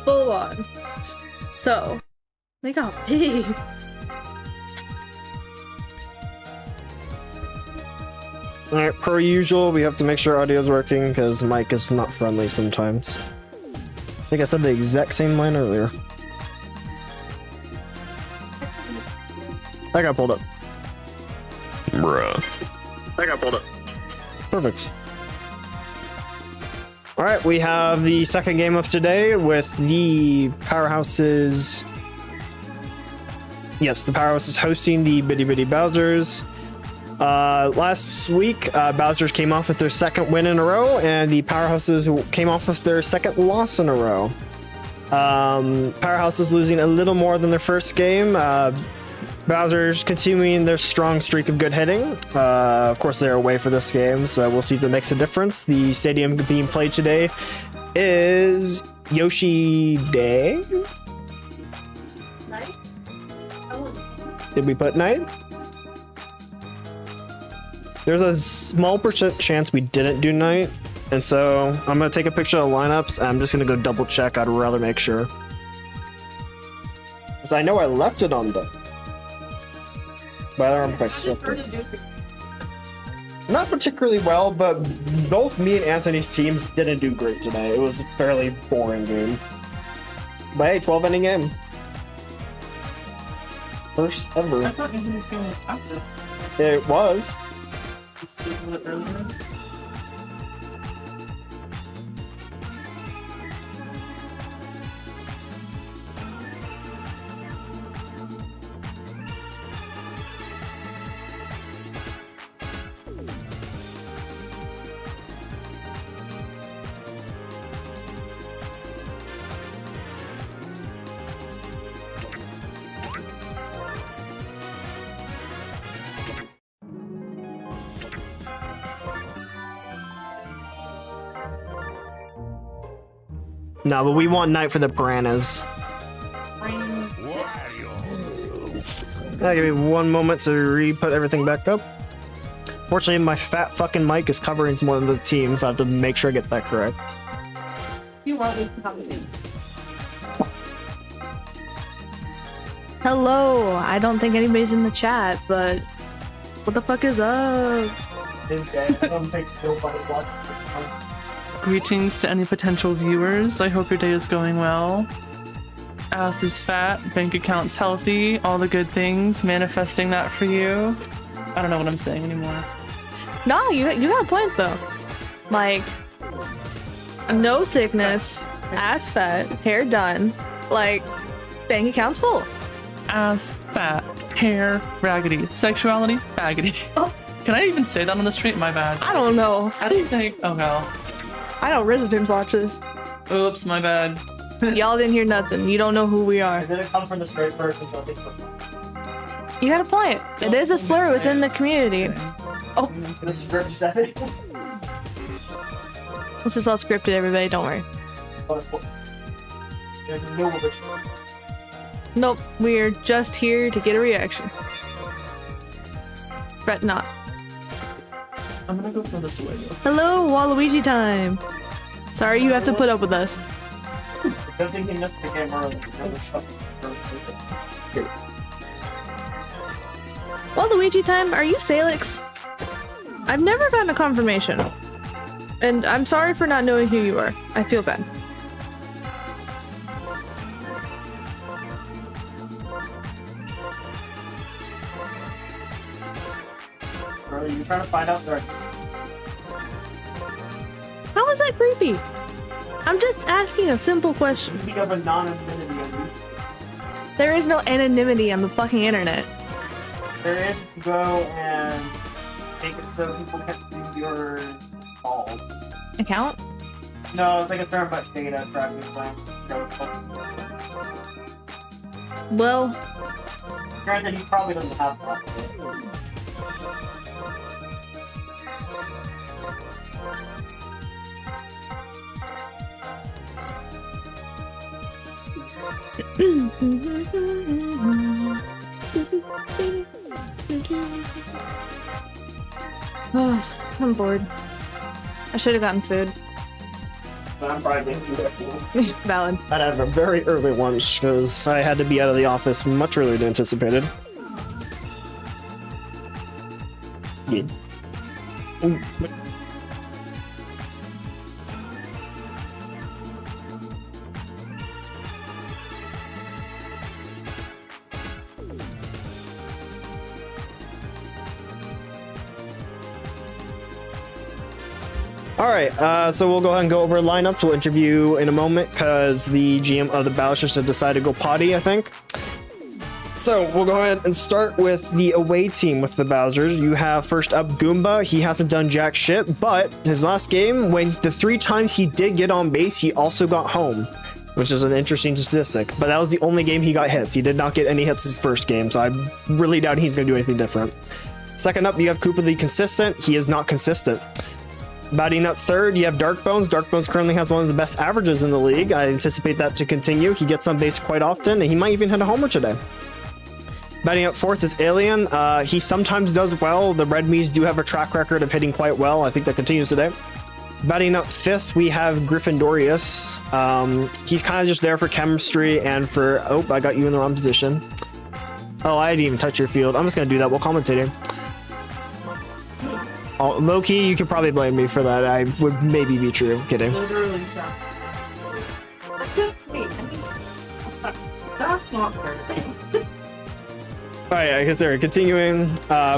Full on. So, they got big. Alright, per usual, we have to make sure audio's working because mic is not friendly sometimes. I think I said the exact same line earlier. I got pulled up. Bruh. I got pulled up. Perfect. Alright, we have the second game of today with the Powerhouses. Yes, the Powerhouses hosting the Bitty Bitty Bowsers. Last week, Bowsers came off with their second win in a row, and the Powerhouses came off with their second loss in a row. Powerhouses losing a little more than their first game. Bowsers continuing their strong streak of good hitting. Of course, they're away for this game, so we'll see if that makes a difference. The stadium being played today is Yoshi Day. Night? Did we put night? There's a small percent chance we didn't do night, and so I'm gonna take a picture of the lineups. I'm just gonna go double check. I'd rather make sure, because I know I left it on day. But I don't know if I slipped it. Not particularly well, but both me and Anthony's teams didn't do great today. It was a fairly boring game. But hey, 12 inning game. First ever. I thought Anthony's game was after. It was. You scheduled it earlier? No, but we want night for the piranhas. Give me one moment to re-put everything back up. Fortunately, my fat fucking mic is covering one of the teams, so I have to make sure I get that correct. You want me to come with you? Hello, I don't think anybody's in the chat, but what the fuck is up? I don't think nobody watches this. Greetings to any potential viewers. I hope your day is going well. Ass is fat, bank account's healthy, all the good things, manifesting that for you. I don't know what I'm saying anymore. No, you got a point though. Like, no sickness, ass fat, hair done, like, bank account's full. Ass fat, hair raggedy, sexuality baggedy. Oh. Can I even say that on the street? My bad. I don't know. I don't think. Oh no. I don't residents watch this. Oops, my bad. Y'all didn't hear nothing. You don't know who we are. It didn't come from the straight person, so I think You got a point. It is a slur within the community. Oh, the script said it. this is all scripted, everybody. Don't worry. Nope, we're just here to get a reaction. Fret not. I'm gonna go throw this away though. Hello, Waluigi time. Sorry you have to put up with us. Good thing he missed the game early. Waluigi time, are you Salix? I've never gotten a confirmation. And I'm sorry for not knowing who you are. I feel bad. Are you trying to find out there? How is that creepy? I'm just asking a simple question. You have a non-anonymity on you. There is no anonymity on the fucking internet. There is if you go and make it so people can't view your call. Account? No, it's like a certain about data tracking plan. Well, Granted, he probably doesn't have that. Oh, I'm bored. I should have gotten food. Valid. I'd have a very early lunch because I had to be out of the office much earlier than anticipated. Yeah. All right, so we'll go ahead and go over lineups. We'll interview in a moment because the GM of the Bowsers have decided to go potty, I think. So we'll go ahead and start with the away team with the Bowsers. You have first up Goomba. He hasn't done jack shit, but his last game, when the 3 times he did get on base, he also got home, which is an interesting statistic. But that was the only game he got hits. He did not get any hits his first game, so I really doubt he's going to do anything different. Second up, you have Koopa the Consistent. He is not consistent. Batting up third, you have Darkbones. Darkbones currently has one of the best averages in the league. I anticipate that to continue. He gets on base quite often, and he might even hit a homer today. Batting up fourth is Alien. He sometimes does well. The Red Mees do have a track record of hitting quite well. I think that continues today. Batting up fifth, we have Gryffindorius. He's kind of just there for chemistry and for... Oh, I got you in the wrong position. Oh, I didn't even touch your field. I'm just going to do that while commentating. Oh, low-key, you could probably blame me for that. I would maybe be true. Kidding. Literally so. That's not fair. Alright, I guess they're continuing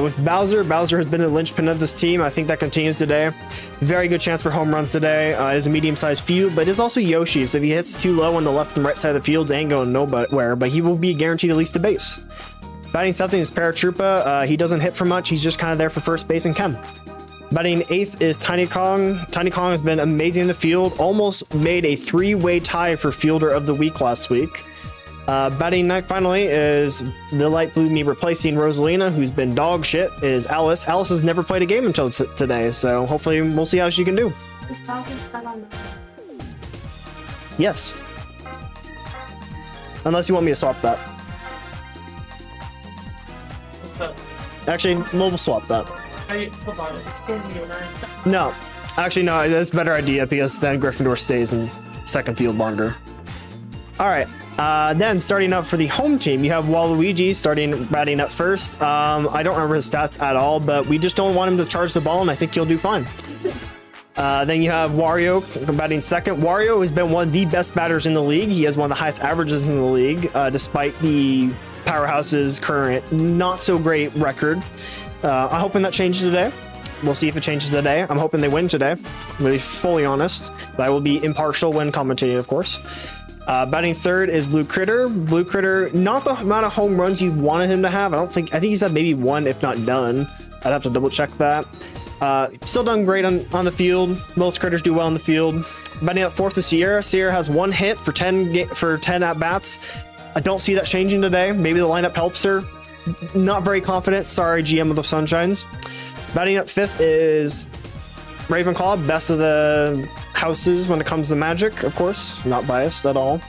with Bowser. Bowser has been the linchpin of this team. I think that continues today. Very good chance for home runs today. It is a medium-sized field, but it is also Yoshi. So if he hits too low on the left and right side of the field, ain't going nowhere, but he will be guaranteed at least a base. Batting seventh is Paratroopa. He doesn't hit for much. He's just kind of there for first base and chem. Batting eighth is Tiny Kong. Tiny Kong has been amazing in the field. Almost made a 3-way tie for Fielder of the Week last week. Batting ninth finally is the light blue me replacing Rosalina, who's been dog shit, is Alice. Alice has never played a game until today, so hopefully we'll see how she can do. Yes. Unless you want me to swap that. Actually, we'll swap that. Hold on, it's going to be right. No. Actually, no, that's a better idea because then Gryffindor stays in second field longer. Alright, then starting up for the home team, you have Waluigi batting up first. I don't remember his stats at all, but we just don't want him to charge the ball, and I think he'll do fine. Then you have Wario batting second. Wario has been one of the best batters in the league. He has one of the highest averages in the league, despite the Powerhouses' current not-so-great record. I'm hoping that changes today. We'll see if it changes today. I'm hoping they win today. I'm going to be fully honest. But I will be impartial when commentating, of course. Batting third is Blue Critter. Blue Critter, not the amount of home runs you've wanted him to have. I think he's had maybe one, if not none. I'd have to double check that. Still done great on the field. Most critters do well on the field. Batting up fourth is Sierra. Sierra has 1 hit for 10 at-bats. I don't see that changing today. Maybe the lineup helps her. Not very confident. Sorry, GM of the Sunshines. Batting up fifth is Ravenclaw, best of the houses when it comes to Magic, of course. Not biased at all.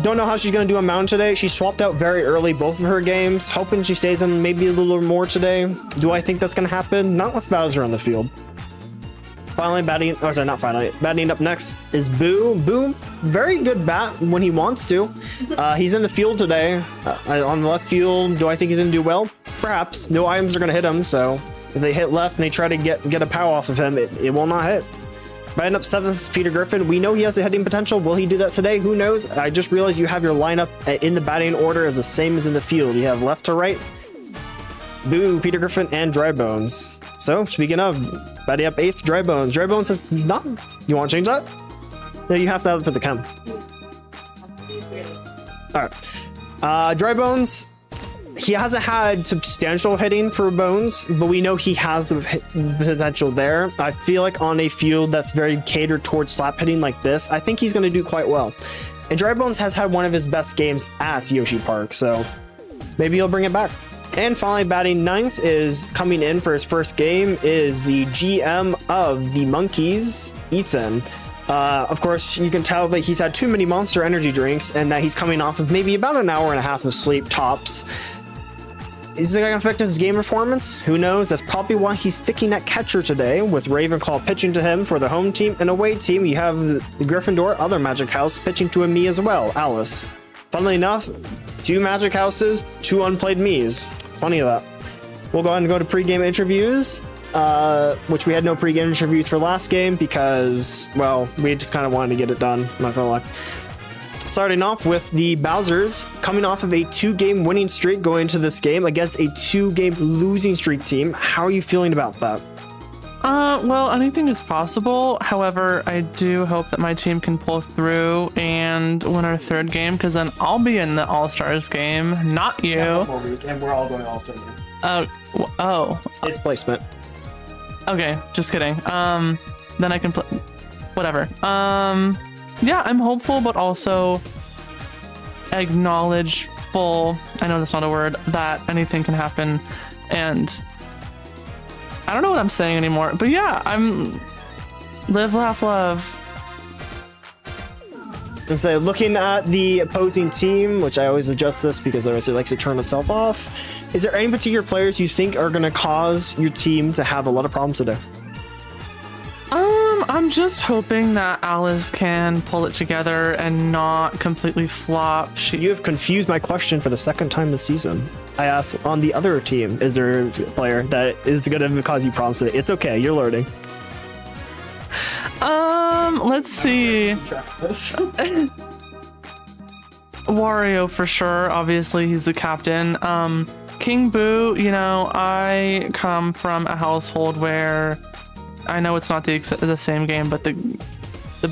Don't know how she's going to do on Mountain today. She swapped out very early both of her games. Hoping she stays in maybe a little more today. Do I think that's going to happen? Not with Bowser on the field. Finally, batting up next is Boo. Boo, very good bat when he wants to. He's in the field today. On the left field, do I think he's going to do well? Perhaps. No items are going to hit him, so if they hit left and they try to get a power off of him, it will not hit. Batting up seventh is Peter Griffin. We know he has a hitting potential. Will he do that today? Who knows? I just realized you have your lineup in the batting order as the same as in the field. You have left to right, Boo, Peter Griffin, and Dry Bones. So, speaking of, batting up eighth, Dry Bones. Dry Bones has not... You want to change that? No, you have to have it for the chem. Alright. Dry Bones, he hasn't had substantial hitting for Bones, but we know he has the potential there. I feel like on a field that's very catered towards slap hitting like this, I think he's going to do quite well. And Dry Bones has had one of his best games at Yoshi Park, so maybe he'll bring it back. And finally, batting ninth is coming in for his first game is the GM of the Monkeys, Ethan. Of course, you can tell that he's had too many Monster Energy drinks and that he's coming off of maybe about an hour and a half of sleep tops. Is it going to affect his game performance? Who knows? That's probably why he's sticking at catcher today, with Ravenclaw pitching to him for the home team and away team. You have the Gryffindor, other Magic House, pitching to a me as well, Alice. Funnily enough, 2 Magic Houses, 2 unplayed me's. Funny that. We'll go ahead and go to pregame interviews, which we had no pregame interviews for last game because, well, we just kind of wanted to get it done, I'm not gonna lie. Starting off with the Bowsers, coming off of a 2-game winning streak going into this game against a 2-game losing streak team. How are you feeling about that? Well, anything is possible. However, I do hope that my team can pull through and win our 3rd game, because then I'll be in the All-Stars game, not you. Yeah, one more week, and we're all going All-Star game. Oh. It's placement. Okay, just kidding. Then I can play. Whatever. Yeah, I'm hopeful, but also acknowledgeful. I know that's not a word. That anything can happen, and I don't know what I'm saying anymore. But yeah, I'm live, laugh, love. And so looking at the opposing team, which I always adjust this because otherwise it likes to turn itself off. Is there any particular players you think are going to cause your team to have a lot of problems today? I'm just hoping that Alice can pull it together and not completely flop. You have confused my question for the 2nd time this season. I asked on the other team, is there a player that is going to cause you problems today? It's okay, you're learning. Let's see. Wario for sure. Obviously, he's the captain. King Boo, you know, I come from a household where I know it's not the same game, but the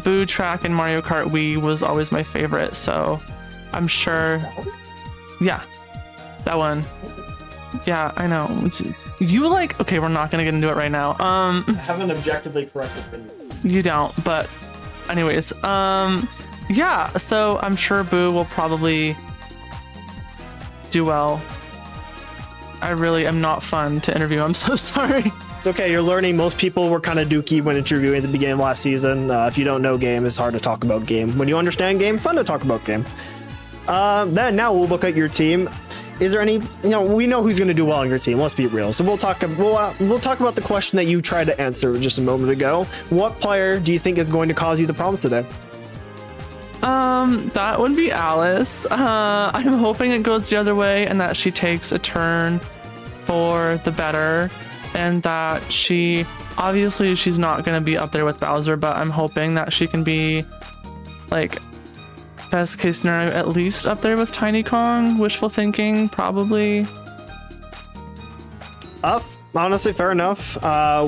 Boo track in Mario Kart Wii was always my favorite, so I'm sure. Yeah, that one. Yeah, I know. You like, okay, we're not gonna get into it right now. I have an objectively correct opinion. You don't, but anyways, yeah, so I'm sure Boo will probably do well. I really am not fun to interview. I'm so sorry. It's okay, you're learning. Most people were kind of dookie when interviewing at the beginning of last season. If you don't know game, it's hard to talk about game. When you understand game, fun to talk about game. Then now we'll look at your team. Is there any, we know who's going to do well on your team. Let's be real. So we'll talk about the question that you tried to answer just a moment ago. What player do you think is going to cause you the problems today? That would be Alice. I'm hoping it goes the other way and that she takes a turn for the better, and that obviously she's not going to be up there with Bowser, but I'm hoping that she can be, like, best case scenario, at least up there with Tiny Kong. Wishful thinking, probably. Honestly, fair enough.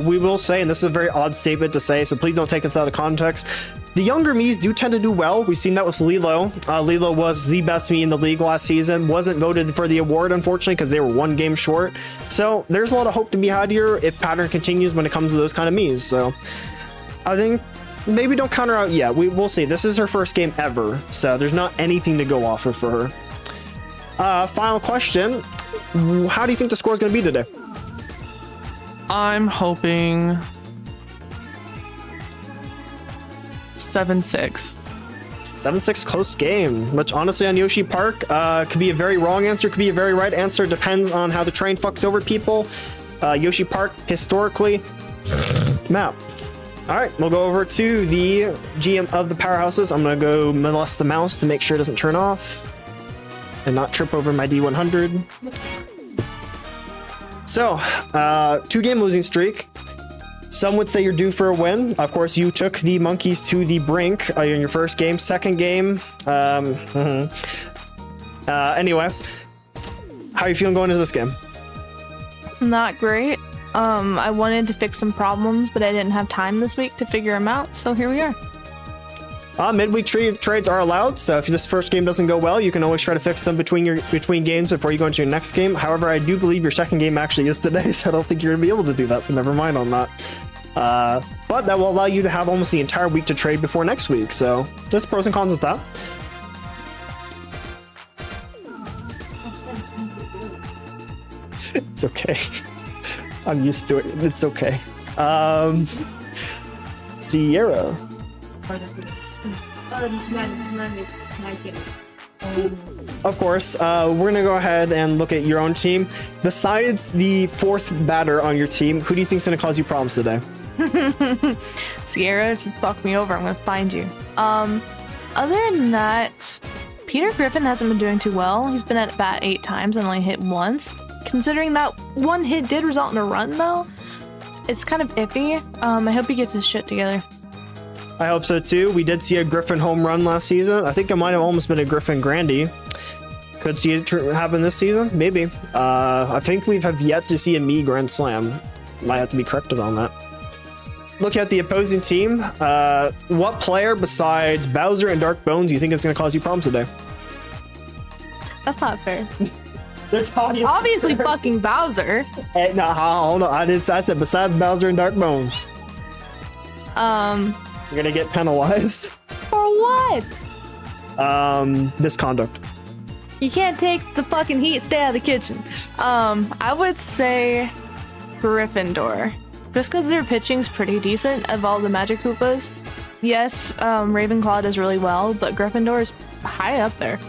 We will say, and this is a very odd statement to say, so please don't take this out of context, the younger Miis do tend to do well. We've seen that with Lilo. Lilo was the best Mii in the league last season. Wasn't voted for the award, unfortunately, because they were 1 game short. So there's a lot of hope to be had here if pattern continues when it comes to those kind of Miis. So I think maybe don't count her out yet. We'll see. This is her first game ever, so there's not anything to go off of for her. Final question. How do you think the score is going to be today? I'm hoping 7-6. 7-6 close game, which honestly on Yoshi Park could be a very wrong answer, could be a very right answer. Depends on how the train fucks over people. Yoshi Park, historically, map. All right, we'll go over to the GM of the Powerhouses. I'm going to go molest the mouse to make sure it doesn't turn off and not trip over my D100. So, 2-game losing streak. Some would say you're due for a win. Of course, you took the monkeys to the brink in your first game. Second game, anyway, how are you feeling going into this game? Not great. I wanted to fix some problems, but I didn't have time this week to figure them out, so here we are. Midweek trades are allowed, so if this first game doesn't go well, you can always try to fix them between games before you go into your next game. However, I do believe your second game actually is today, so I don't think you're going to be able to do that, so never mind on that. But that will allow you to have almost the entire week to trade before next week, so there's pros and cons with that. It's okay. I'm used to it. It's okay. Sierra. Of course, we're gonna go ahead and look at your own team. Besides the fourth batter on your team, who do you think's gonna cause you problems today? Sierra, if you fuck me over, I'm gonna find you. Other than that, Peter Griffin hasn't been doing too well. He's been at bat 8 times and only hit once. Considering that one hit did result in a run, though, it's kind of iffy. I hope he gets his shit together. I hope so too. We did see a Griffin home run last season. I think it might have almost been a Griffin Grandy. Could see it happen this season, maybe. I think we have yet to see a me grand slam. Might have to be corrected on that. Look at the opposing team. What player besides Bowser and Dark Bones do you think is going to cause you problems today? That's not fair. It's Obviously fucking Bowser. Hey, no, hold on. I said besides Bowser and Dark Bones. You're gonna get penalized. For what? Misconduct. You can't take the fucking heat, stay out of the kitchen. I would say Gryffindor. Just because their pitching's pretty decent of all the Magic Koopas. Yes, Ravenclaw does really well, but Gryffindor is high up there.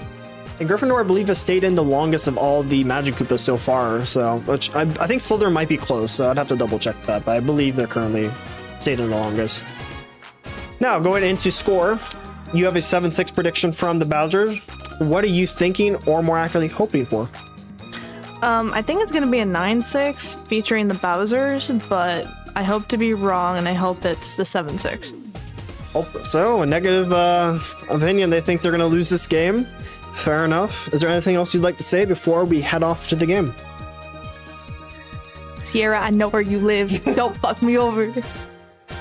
And Gryffindor, I believe, has stayed in the longest of all the Magic Koopas so far, so which I think Slytherin might be close, so I'd have to double check that, but I believe they're currently stayed in the longest. Now, going into score, you have a 7-6 prediction from the Bowsers. What are you thinking, or more accurately, hoping for? I think it's gonna be a 9-6 featuring the Bowsers, but I hope to be wrong, and I hope it's the 7-6. So, a negative opinion, they think they're gonna lose this game. Fair enough. Is there anything else you'd like to say before we head off to the game? Sierra, I know where you live. Don't fuck me over.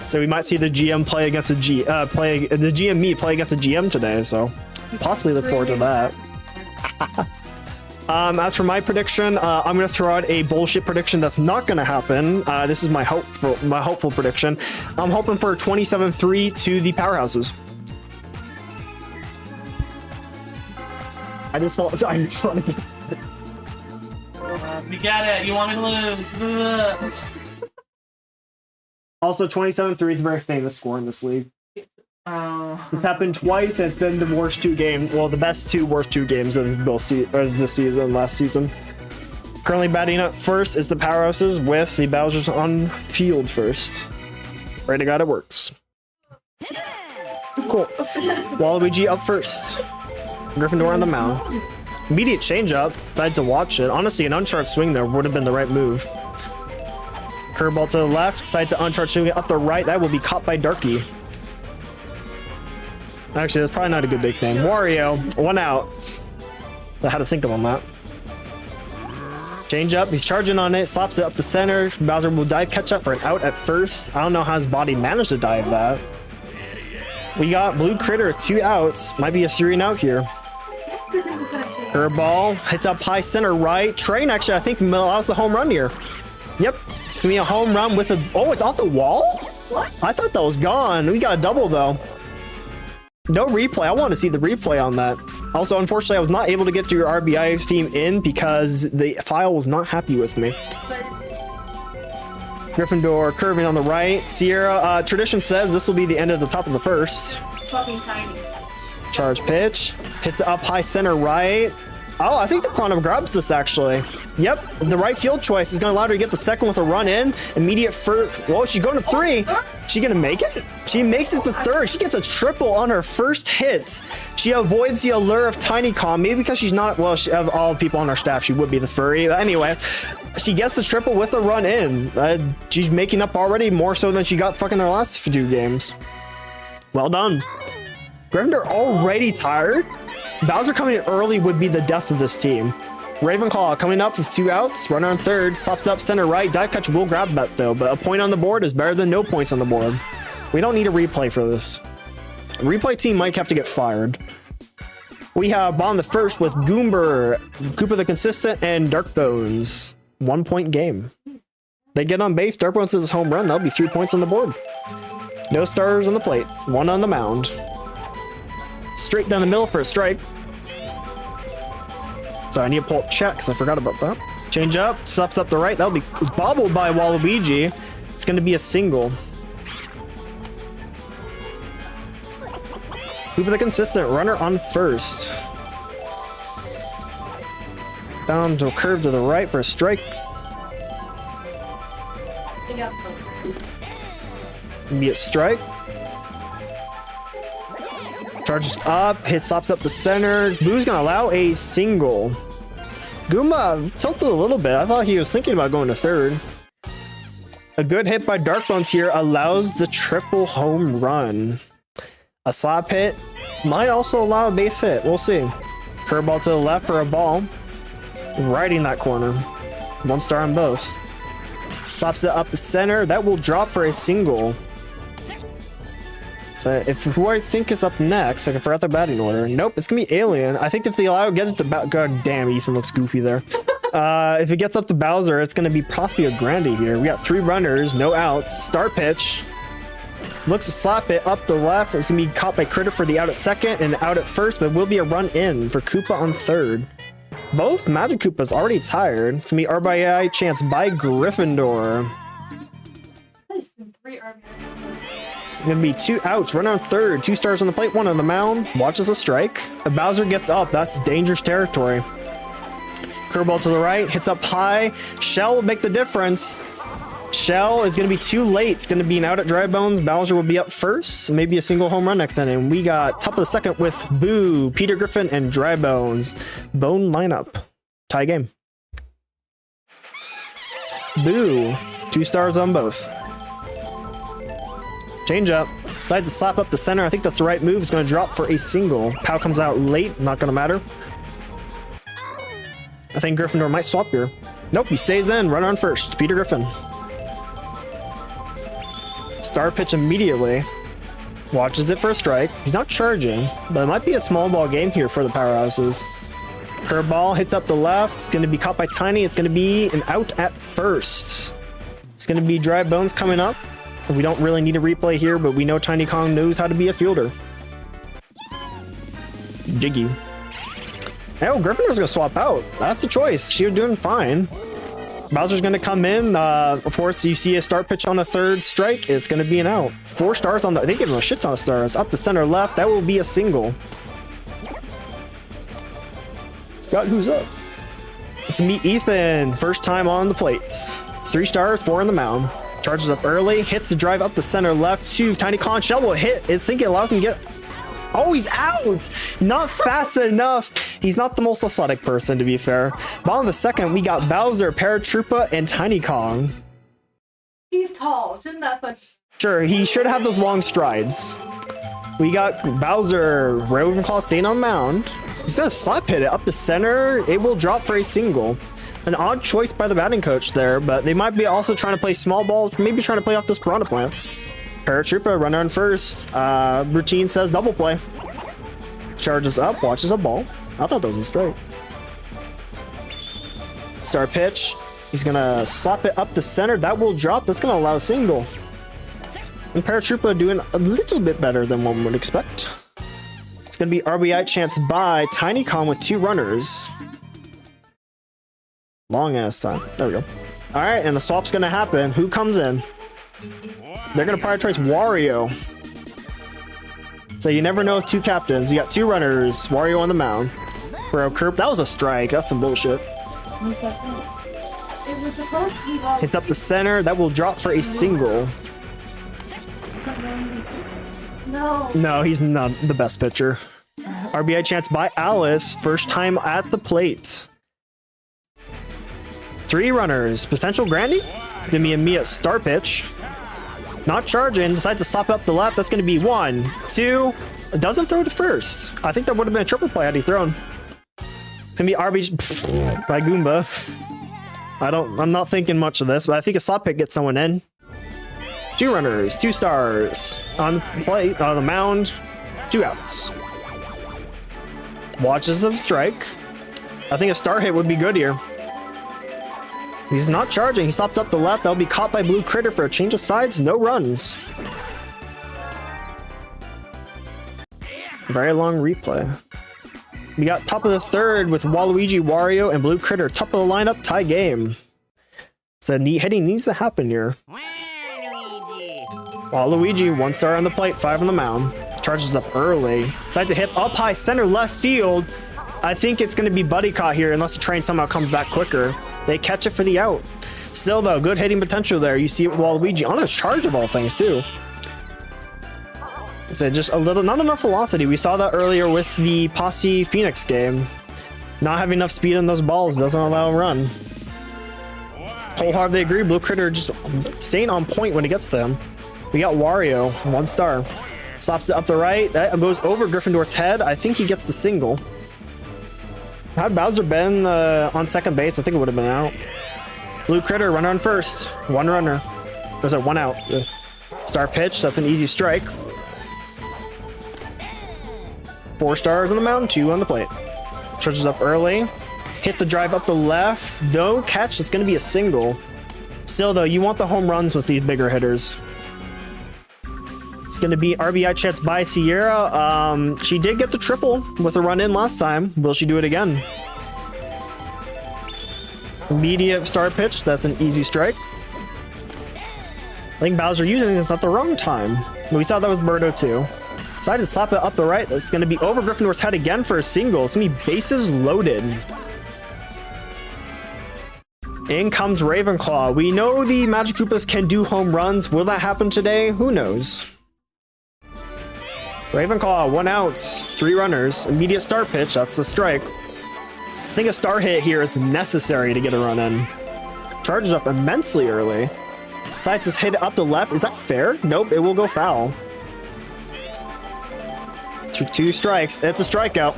So we might see the GM play against the GM me play against a GM today, so possibly look forward to that. As for my prediction, I'm gonna throw out a bullshit prediction that's not gonna happen. This is my hopeful prediction. I'm hoping for 27-3 to the Powerhouses. I just want to. You get it. You want me to lose. Also, 27-3 is a very famous score in this league. Oh. This happened twice, and it's been the worst 2 games. Well, the best 2 worst 2 games of this season, last season. Currently batting up first is the Powerhouses with the Bowsers on field first. Pray to God it works. Cool. Waluigi up first. Gryffindor on the mound. Immediate change-up. Decided to watch it. Honestly, an uncharted swing there would have been the right move. Curveball to the left. Side to uncharted swing up the right. That will be caught by Darky. Actually, that's probably not a good nickname. Wario, 1 out. I had to think of on that. Change up. He's charging on it. Slaps it up the center. Bowser will dive catch up for an out at first. I don't know how his body managed to dive that. We got Blue Critter, 2 outs. Might be a 3-and-out here. Curveball hits up high center right. Train actually, I think, allows the home run here. Yep, it's gonna be a home run with a. Oh, it's off the wall. What? I thought that was gone. We got a double though. No replay. I want to see the replay on that. Also, unfortunately, I was not able to get to your RBI theme in because the file was not happy with me. Gryffindor curving on the right. Sierra, tradition says this will be the end of the top of the first. Fucking tiny. Charge pitch. Hits up high center right. Oh, I think the Prana grabs this actually. Yep, the right field choice is going to allow her to get the second with a run in. Immediate first. Whoa, she's going to 3. She going to make it? She makes it to 3rd. She gets a triple on her first hit. She avoids the allure of Tiny Calm. Maybe because she's not, well, of all people on our staff, she would be the furry. But anyway, she gets the triple with a run in. She's making up already more so than she got fucking her last 2 games. Well done. Gryffindor already tired? Bowser coming in early would be the death of this team. Ravenclaw coming up with 2 outs, runner on 3rd, slaps up center right. Dive catch will grab that though, but a point on the board is better than no points on the board. We don't need a replay for this. A replay team might have to get fired. We have Bond the first with Goomber, Koopa the Consistent, and Dark Bones. 1-point game. They get on base, Dark Bones is home run, that'll be 3 points on the board. No starters on the plate, 1 on the mound. Straight down the middle for a strike. So I need to pull up check because I forgot about that. Change up, slaps up the right. That'll be bobbled by Waluigi. It's going to be a single. Koopa the Consistent, runner on first. Down to a curve to the right for a strike. Immediate strike. Charges up, hit stops up the center. Boo's gonna allow a single. Goomba tilted a little bit. I thought he was thinking about going to third. A good hit by Dark Bones here allows the triple home run. A slap hit might also allow a base hit. We'll see. Curveball to the left for a ball. Riding that corner. 1 star on both. Slaps it up the center. That will drop for a single. So who I think is up next, I forgot the batting order. Nope, it's gonna be Alien. I think if they allow get it to God damn, Ethan looks goofy there. If it gets up to Bowser, it's gonna be possibly a Grandy here. We got 3 runners, no outs. Start pitch. Looks to slap it up the left. It's gonna be caught by Critter for the out at second and out at first, but will be a run in for Koopa on third. Both Magic Koopas already tired. It's gonna be RBI chance by Gryffindor. It's gonna be 2 outs, runner on third, 2 stars on the plate, 1 on the mound. Watches a strike. If Bowser gets up, that's dangerous territory. Curveball to the right, hits up high. Shell will make the difference. Shell is gonna be too late. It's gonna be an out at Dry Bones. Bowser will be up first, maybe a single home run next inning. We got top of the second with Boo, Peter Griffin, and Dry Bones. Bone lineup. Tie game. Boo, 2 stars on both. Change up. Decides to slap up the center. I think that's the right move. It's going to drop for a single. Pow comes out late. Not going to matter. I think Gryffindor might swap here. Nope, he stays in. Runner on first. Peter Griffin. Star pitch immediately. Watches it for a strike. He's not charging, but it might be a small ball game here for the Powerhouses. Curveball hits up the left. It's going to be caught by Tiny. It's going to be an out at first. It's going to be Dry Bones coming up. We don't really need a replay here, but we know Tiny Kong knows how to be a fielder. Jiggy. Oh, Gryffindor's gonna swap out. That's a choice. She was doing fine. Bowser's gonna come in. Of course, you see a start pitch on the third strike. It's gonna be an out. 4 stars on the. They give him a shit ton of stars. Up the center left. That will be a single. Got who's up? Let's meet Ethan. First time on the plate. 3 stars, 4 on the mound. Charges up early, hits the drive up the center left to Tiny Kong. Shell will hit. It's thinking it allows him to get. Oh, he's out! Not fast enough. He's not the most athletic person, to be fair. Bottom of the second, we got Bowser, Paratroopa, and Tiny Kong. He's tall. Shouldn't that fun? Sure, he should have those long strides. We got Bowser, Ravenclaw staying on mound. He's gonna slap hit it up the center. It will drop for a single. An odd choice by the batting coach there, but they might be also trying to play small ball, maybe trying to play off those piranha plants. Paratroopa, runner on first. Routine says double play. Charges up, watches a ball. I thought that was a strike. Start pitch. He's gonna slap it up the center. That will drop. That's gonna allow a single. And Paratroopa doing a little bit better than one would expect. It's gonna be RBI chance by Tiny Kong with 2 runners. Long ass time. There we go. All right, and the swap's gonna happen. Who comes in? They're gonna prioritize Wario. So you never know with 2 captains. You got 2 runners. Wario on the mound. Bro, Kerp. That was a strike. That's some bullshit. It was supposed to be ball. Hits up the center. That will drop for a single. No. No, he's not the best pitcher. RBI chance by Alice. First time at the plate. 3 runners. Potential Grandy? Give me a Mia start pitch. Not charging. Decides to slap up the left. That's going to be 1, 2. Doesn't throw to first. I think that would have been a triple play had he thrown. It's going to be RB by Goomba. I'm not thinking much of this, but I think a slap hit gets someone in. 2 runners. 2 stars. On the plate. On the mound. 2 outs. Watches the strike. I think a star hit would be good here. He's not charging. He stops up the left. That'll be caught by Blue Critter for a change of sides. No runs. Very long replay. We got top of the third with Waluigi, Wario, and Blue Critter. Top of the lineup, tie game. So hitting needs to happen here. Waluigi, 1 star on the plate, 5 on the mound. Charges up early. Decides to hit up high center left field. I think it's going to be buddy caught here unless the train somehow comes back quicker. They catch it for the out. Still, though, good hitting potential there. You see it with Waluigi on a charge of all things, too. It's just a little, not enough velocity. We saw that earlier with the Posse Phoenix game. Not having enough speed in those balls doesn't allow him run. Wholeheartedly agree. Blue Critter just staying on point when it gets to him. We got Wario, 1 star. Slaps it up the right. That goes over Gryffindor's head. I think he gets the single. Had Bowser been on second base, I think it would have been out. Blue Critter, runner on first. 1 runner. There's a 1 out. Star pitch, that's an easy strike. 4 stars on the mound, 2 on the plate. Charges up early. Hits a drive up the left. No catch, it's going to be a single. Still, though, you want the home runs with these bigger hitters. It's going to be RBI chance by Sierra. She did get the triple with a run in last time. Will she do it again? Immediate start pitch. That's an easy strike. I think Bowser using this at the wrong time. We saw that with Birdo too. Decided to slap it up the right. That's going to be over Gryffindor's head again for a single. It's going to be bases loaded. In comes Ravenclaw. We know the Magic Koopas can do home runs. Will that happen today? Who knows? Ravenclaw, 1 out, 3 runners. Immediate start pitch. That's the strike. I think a star hit here is necessary to get a run in. Charges up immensely early. Decides to hit it up the left. Is that fair? Nope, it will go foul. 2 strikes. It's a strikeout.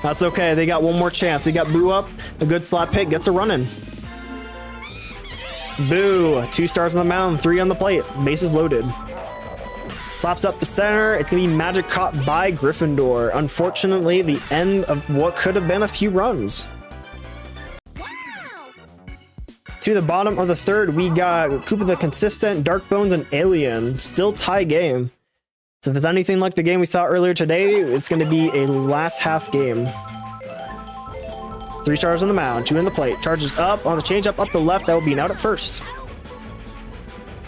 That's okay. They got 1 more chance. They got Boo up. A good slap hit gets a run in. Boo. 2 stars on the mound, 3 on the plate. Bases loaded. Slaps up the center. It's going to be magic caught by Gryffindor. Unfortunately, the end of what could have been a few runs. Wow. To the bottom of the third, we got Koopa the Consistent, Dark Bones, and Alien. Still tie game. So if it's anything like the game we saw earlier today, it's going to be a last half game. 3 stars on the mound, 2 in the plate. Charges up on the changeup up the left. That will be an out at first.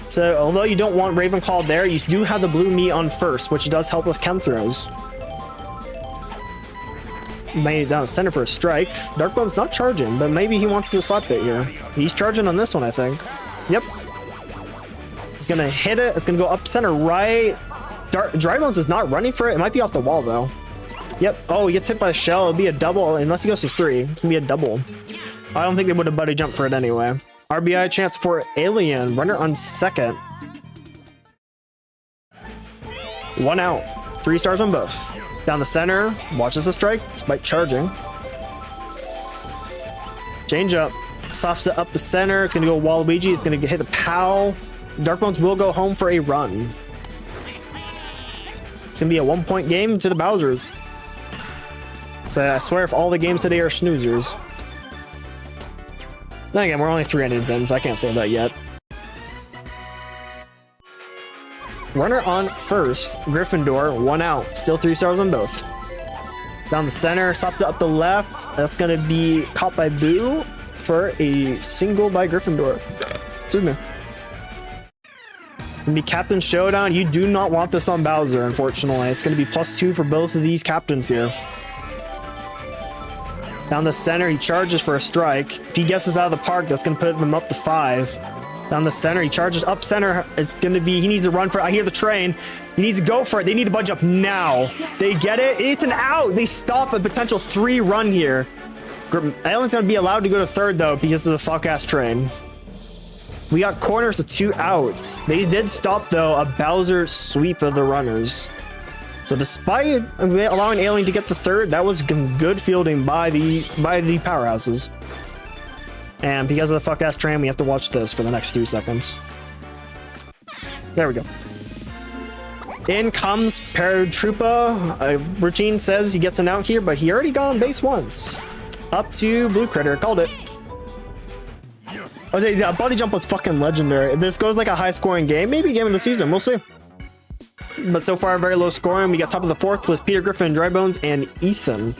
So although you don't want Ravenclaw there, you do have the blue meat on first, which does help with chem throws. Maybe down the center for a strike. Darkbone's not charging, but maybe he wants to slap it here. He's charging on this one, I think. Yep. He's going to hit it. It's going to go up center right. Drybones is not running for it. It might be off the wall, though. Yep. Oh, he gets hit by the shell. It'll be a double, unless he goes to 3. It's going to be a double. I don't think they would have buddy jumped for it anyway. RBI chance for Alien. Runner on second. 1 out. 3 stars on both. Down the center. Watches the strike despite charging. Change up. Slaps it up the center. It's going to go Waluigi. It's going to hit a pow. Darkbones will go home for a run. It's going to be a 1-point game to the Bowsers. So I swear if all the games today are snoozers. Then again, we're only 3 innings in, so I can't say that yet. Runner on first. Gryffindor, 1 out. Still 3 stars on both. Down the center, stops it up the left. That's going to be caught by Boo for a single by Gryffindor. Excuse me. It's going to be Captain Showdown. You do not want this on Bowser, unfortunately. It's going to be +2 for both of these captains here. Down the center, he charges for a strike. If he gets this out of the park, that's going to put them up to 5. Down the center, he charges up center. It's going to be, he needs to run for it. I hear the train. He needs to go for it. They need to budge up now. They get it. It's an out. They stop a potential 3 run here. Alien's going to be allowed to go to third, though, because of the fuck-ass train. We got corners of 2 outs. They did stop, though, a Bowser sweep of the runners. So despite allowing Alien to get to third, that was good fielding by the Powerhouses. And because of the fuck-ass train, we have to watch this for the next 3 seconds. There we go. In comes Paratroopa. Routine says he gets an out here, but he already got on base once. Up to Blue Critter. Called it. I was saying, yeah, Body Jump was fucking legendary. This goes like a high-scoring game. Maybe game of the season. We'll see. But so far, very low scoring. We got top of the 4th with Peter Griffin, Drybones, and Ethan.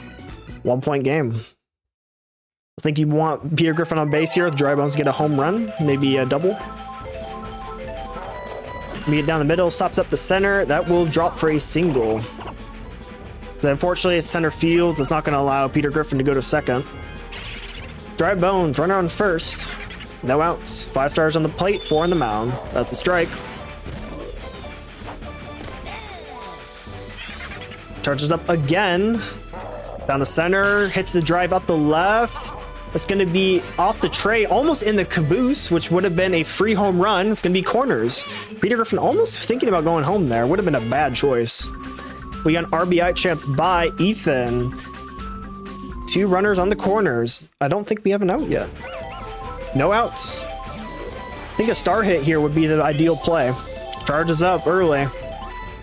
1-point game. I think you want Peter Griffin on base here with Drybones to get a home run. Maybe a double. We get down the middle, stops up the center. That will drop for a single. So unfortunately, it's center field. It's not going to allow Peter Griffin to go to second. Dry bones, runner on first. No outs. 5 stars on the plate, 4 on the mound. That's a strike. Charges up again. Down the center, hits the drive up the left. It's going to be off the tray, almost in the caboose, which would have been a free home run. It's going to be corners. Peter Griffin almost thinking about going home there. Would have been a bad choice. We got an RBI chance by Ethan. 2 runners on the corners. I don't think we have an out yet. No outs. I think a star hit here would be the ideal play. Charges up early.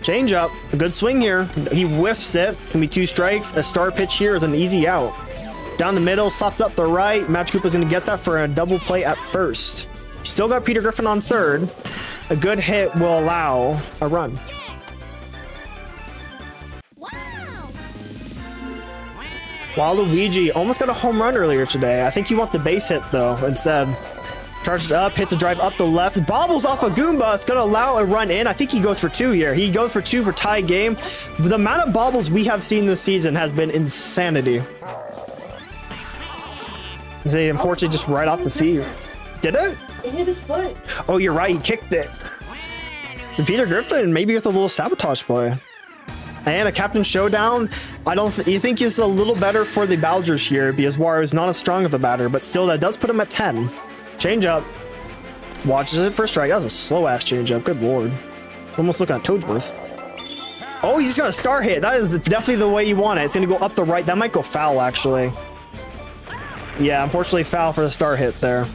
Change up. A good swing here. He whiffs it. It's going to be 2 strikes. A star pitch here is an easy out. Down the middle, slops up the right. Match Group is going to get that for a double play at first. Still got Peter Griffin on third. A good hit will allow a run. Waluigi almost got a home run earlier today. I think you want the base hit though instead. Charges up, hits a drive up the left, bobbles off a Goomba. It's going to allow a run in. I think he goes for 2 here. He goes for 2 for tie game. The amount of bobbles we have seen this season has been insanity. They unfortunately just right off the field. Did it? It hit his foot. Oh, you're right. He kicked it. So Peter Griffin, maybe with a little sabotage play. And a captain showdown. You think it's a little better for the Bowsers here because Wario is not as strong of a batter, but still that does put him at 10. Change up. Watches it for a strike. That was a slow ass change up. Good lord. Almost looking at Toadsworth. Oh, he's just got a star hit. That is definitely the way you want it. It's going to go up the right. That might go foul actually. Yeah, unfortunately foul for the star hit there.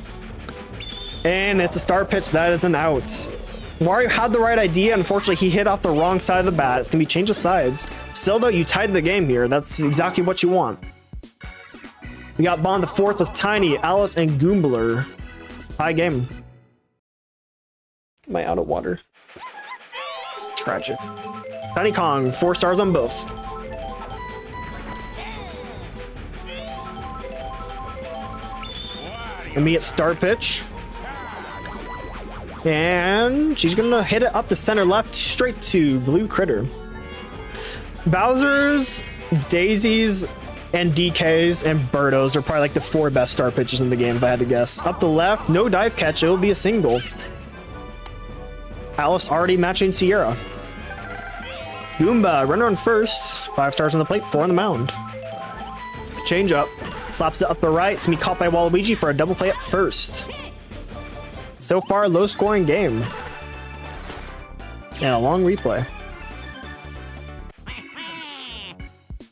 And it's a star pitch. That is an out. Wario had the right idea. Unfortunately, he hit off the wrong side of the bat. It's going to be change of sides. Still, though, you tied the game here. That's exactly what you want. We got Bond the fourth with Tiny, Alice, and Goombler. High game. Am I out of water? Tragic. Tiny Kong, 4 stars on both. And me at star pitch. And she's gonna hit it up the center left straight to Blue Critter. Bowser's, Daisy's, and DK's and Birdo's are probably like the 4 best star pitches in the game if I had to guess. Up the left, no dive catch, it'll be a single. Alice already matching Sierra. Goomba, runner on first, 5 stars on the plate, 4 on the mound. Change up, slaps it up the right, it's gonna be caught by Waluigi for a double play at first. So far, low scoring game. And a long replay.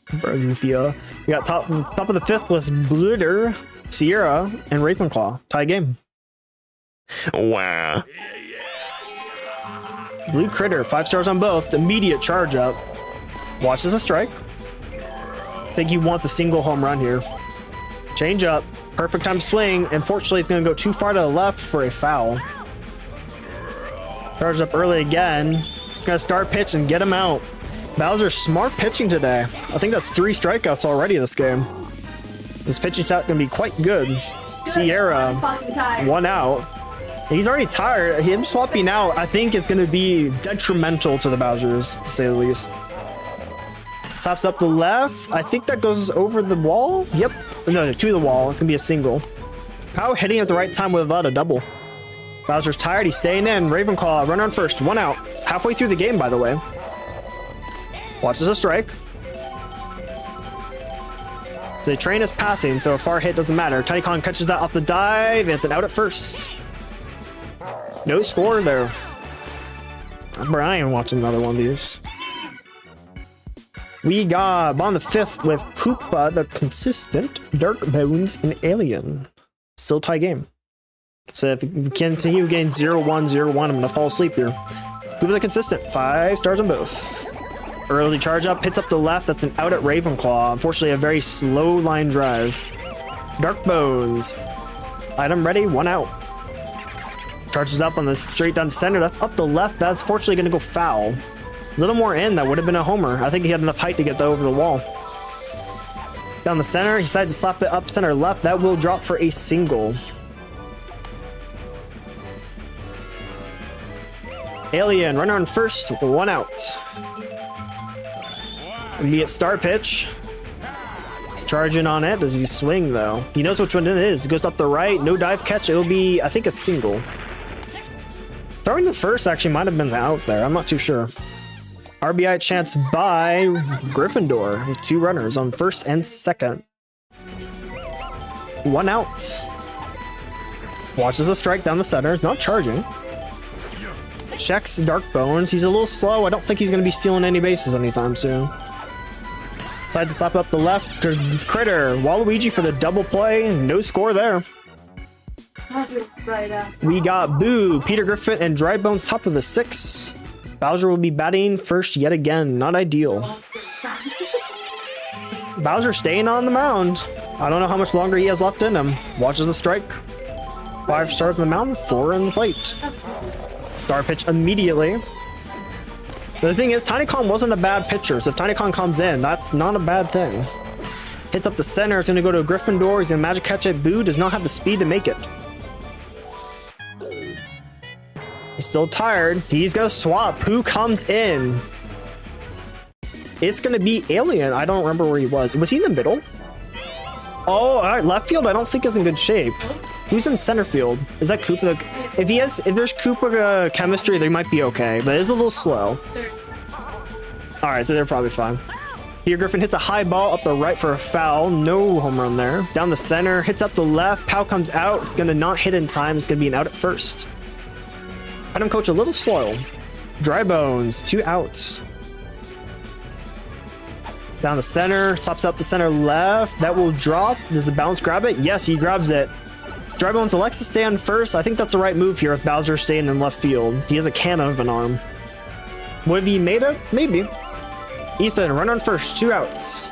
Bergenfia. We got top of the 5th was Blitter, Sierra, and Ravenclaw. Tie game. Wow. Blue Critter, 5 stars on both. Immediate charge up. Watches a strike. Think you want the single home run here. Change up. Perfect time to swing. Unfortunately, it's going to go too far to the left for a foul. Charges up early again. It's going to start pitch and get him out. Bowser smart pitching today. I think that's 3 strikeouts already this game. This pitching shot going to be quite good. Sierra, 1 out. He's already tired. Him swapping out, I think, is going to be detrimental to the Bowsers, to say the least. Slaps up the left. I think that goes over the wall. Yep. No, to the wall. It's going to be a single. Power hitting at the right time without a double. Bowser's tired. He's staying in. Ravenclaw, runner on first. 1 out. Halfway through the game, by the way. Watches a strike. The train is passing, so a far hit doesn't matter. Tiny Kong catches that off the dive, and it's an out at first. No score there. Brian watching another one of these. We got Bond the 5th with Koopa the Consistent, Dark Bones, and Alien. Still tie game. So if we continue getting 0-1, 0-1, I'm going to fall asleep here. Koopa the Consistent, 5 stars on both. Early charge up, hits up the left. That's an out at Ravenclaw. Unfortunately, a very slow line drive. Dark Bones. Item ready, 1 out. Charges up on the straight down center. That's up the left. That's fortunately going to go foul. A little more in, that would have been a homer. I think he had enough height to get that over the wall. Down the center, he decides to slap it up center left. That will drop for a single. Alien, runner on first, 1 out. Immediate start pitch. He's charging on it. Does he swing though? He knows which one it is. It goes up the right. No dive catch. It'll be, I think, a single. Throwing the first actually might have been the out there. I'm not too sure. RBI chance by Gryffindor with 2 runners on first and second. 1 out. Watches a strike down the center. He's not charging. Checks Dark Bones. He's a little slow. I don't think he's going to be stealing any bases anytime soon. Decides to slap up the left. Critter. Waluigi for the double play. No score there. We got Boo, Peter Griffin, and Dry Bones top of the 6. Bowser will be batting first yet again. Not ideal. Bowser staying on the mound. I don't know how much longer he has left in him. Watches the strike. 5 stars on the mound, 4 in the plate. Star pitch immediately. The thing is, Tiny Kong wasn't a bad pitcher, so if Tiny Kong comes in, that's not a bad thing. Hits up the center, it's gonna go to Gryffindor, he's gonna magic catch it. Boo does not have the speed to make it. He's still tired. He's gonna swap. Who comes in? It's gonna be Alien. I don't remember where he was. Was he in the middle? Oh, all right. Left field, I don't think is in good shape. Who's in center field? Is that Koopa? If there's Koopa chemistry, they might be okay, but it is a little slow. All right, so they're probably fine. Peter Griffin hits a high ball up the right for a foul. No home run there. Down the center, hits up the left. Pow comes out. It's gonna not hit in time. It's gonna be an out at first. Item coach a little slow. Dry Bones, 2 outs. Down the center, tops up the center left. That will drop. Does the bounce grab it? Yes, he grabs it. Dry Bones elects to stay on first. I think that's the right move here with Bowser staying in left field. He has a cannon of an arm. Would he made it? Maybe. Ethan, run on first, 2 outs.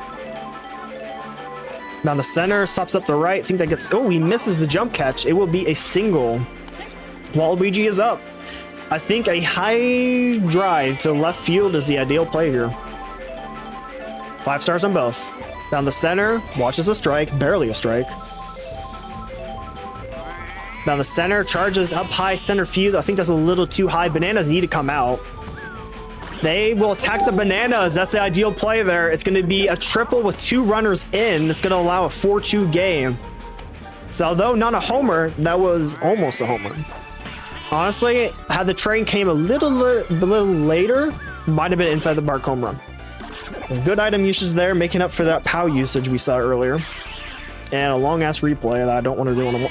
Down the center, stops up the right. I think that gets, oh, he misses the jump catch. It will be a single. Waluigi is up. I think a high drive to left field is the ideal play here. 5 stars on both. Down the center, watches a strike, barely a strike. Down the center, charges up high center field. I think that's a little too high. Bananas need to come out. They will attack the bananas. That's the ideal play there. It's going to be a triple with 2 runners in. It's going to allow a 4-2 game. So although not a homer, that was almost a homer. Honestly, had the train came a little later, might have been inside the mark home run. Good item usage there, making up for that POW usage we saw earlier. And a long-ass replay that I don't want to do on a...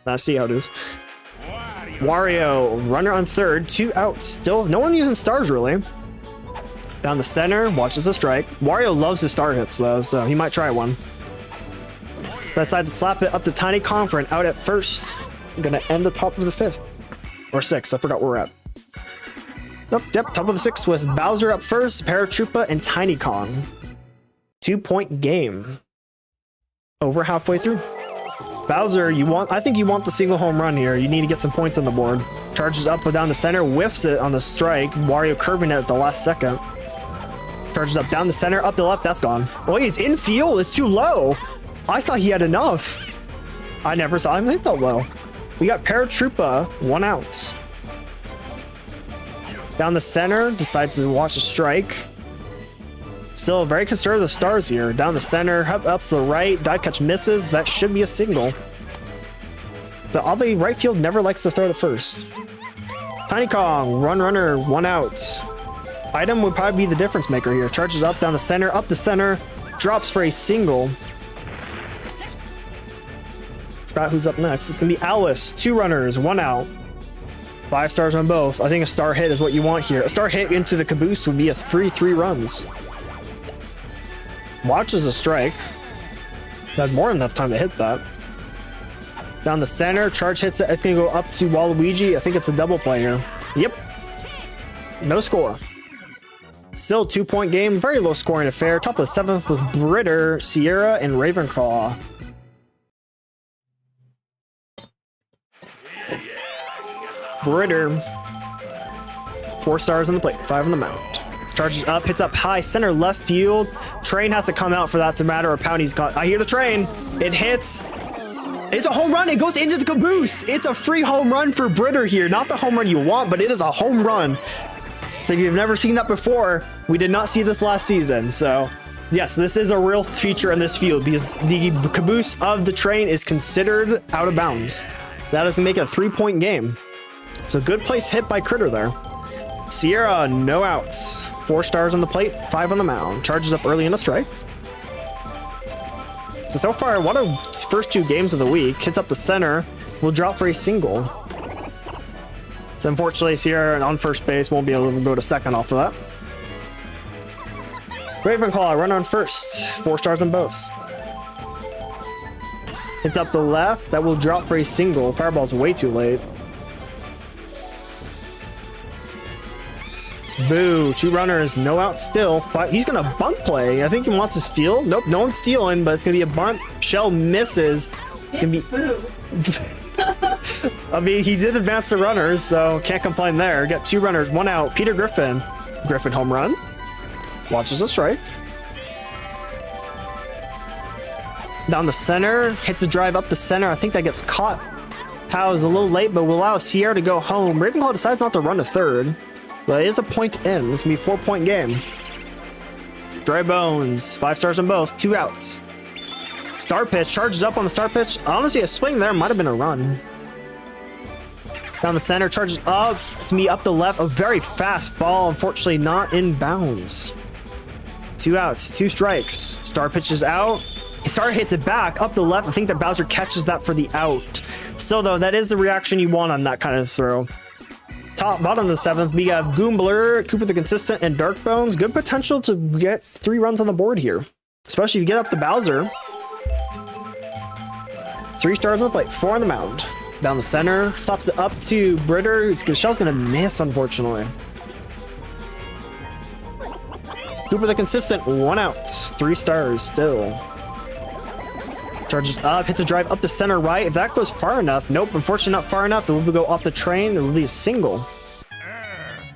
I see how it is. Wario, runner on third, 2 outs. Still, no one using stars, really. Down the center, watches a strike. Wario loves his star hits, though, so he might try one. Decides to slap it up to Tiny Kong for an out at first. I'm gonna end the top of the 5th. Or 6th, I forgot where we're at. Nope, yep, top of the 6th with Bowser up first, Paratroopa, and Tiny Kong. 2-point game. Over halfway through. Bowser, I think you want the single home run here. You need to get some points on the board. Charges up and down the center, whiffs it on the strike. Wario curving it at the last second. Charges up down the center, up the left, that's gone. Oh, he's in field, it's too low. I thought he had enough. I never saw him hit that low. We got Paratroopa, 1 out. Down the center, decides to watch a strike. Still very conservative stars here. Down the center, up to the right, dive catch misses. That should be a single. The oddly right field never likes to throw to first. Tiny Kong, runner, 1 out. Item would probably be the difference maker here. Charges up down the center, drops for a single. Forgot who's up next. It's gonna be Alice, 2 runners, 1 out. 5 stars on both. I think a star hit is what you want here. A star hit into the caboose would be a free 3 runs. Watches a strike. Had more than enough time to hit that. Down the center, charge hits it. It's gonna go up to Waluigi. I think it's a double play here. Yep. No score. Still 2-point game. Very low scoring affair. Top of the 7th with Britter, Sierra, and Ravenclaw. Britter. 4 stars on the plate, 5 on the mound. Charges up, hits up high, center left field. Train has to come out for that to matter, or Poundy's got. I hear the train. It hits. It's a home run. It goes into the caboose. It's a free home run for Britter here. Not the home run you want, but it is a home run. So if you've never seen that before, we did not see this last season. So yes, this is a real feature in this field because the caboose of the train is considered out of bounds. That is going to make it a 3-point game. So good place hit by Critter there. Sierra, no outs. 4 stars on the plate, 5 on the mound. Charges up early in a strike. So far, one of the first 2 games of the week. Hits up the center. Will drop for a single. So unfortunately, Sierra on first base won't be able to go to second off of that. Ravenclaw, run on first. 4 stars on both. Hits up the left. That will drop for a single. Fireball's way too late. Boo. 2 runners. No out still. He's going to bunt play. I think he wants to steal. Nope, no one's stealing, but it's going to be a bunt. Shell misses. It's going to be... Boo. I mean, he did advance the runners, so can't complain there. Got 2 runners, 1 out. Peter Griffin. Griffin home run. Watches the strike. Down the center. Hits a drive up the center. I think that gets caught. Powell is a little late, but will allow Sierra to go home. Ravenclaw decides not to run to third. But it is a point in. This will be a 4-point game. Dry Bones. 5 stars on both. 2 outs. Star pitch. Charges up on the star pitch. Honestly, a swing there might have been a run. Down the center. Charges up. It's me up the left. A very fast ball. Unfortunately, not in bounds. 2 outs. 2 strikes. Star pitches out. Star hits it back. Up the left. I think that Bowser catches that for the out. Still, though, that is the reaction you want on that kind of throw. Bottom of the 7th, we have Goombler, Cooper the Consistent, and Dark Bones. Good potential to get 3 runs on the board here. Especially if you get up to Bowser. 3 stars on the plate, 4 on the mound. Down the center, stops it up to Britter. Shell's gonna miss, unfortunately. Cooper the Consistent, 1 out. 3 stars still. Charges up, hits a drive up the center right. If that goes far enough, nope, unfortunately not far enough. It will go off the train. It will be a single.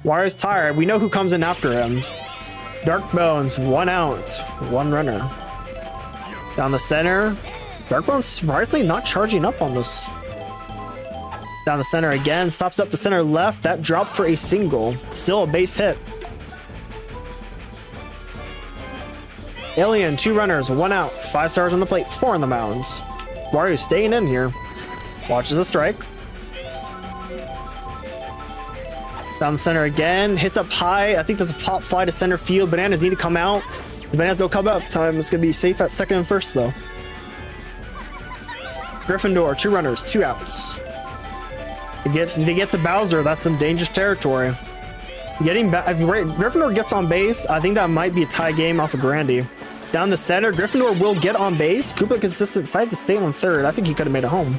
Wire's tired. We know who comes in after him. Dark Bones, 1 out, 1 runner. Down the center. Dark Bones surprisingly not charging up on this. Down the center again. Stops up the center left. That dropped for a single. Still a base hit. Alien, 2 runners, 1 out, 5 stars on the plate, 4 on the mounds. Wario staying in here. Watches the strike. Down the center again. Hits up high. I think there's a pop fly to center field. Bananas need to come out. The Bananas don't come out at the time. It's going to be safe at second and first, though. Gryffindor, 2 runners, 2 outs. They get to Bowser. That's some dangerous territory. Getting back, if Gryffindor gets on base, I think that might be a tie game off of Grandy. Down the center, Gryffindor will get on base. Koopa Consistent decides to stay on third. I think he could have made it home.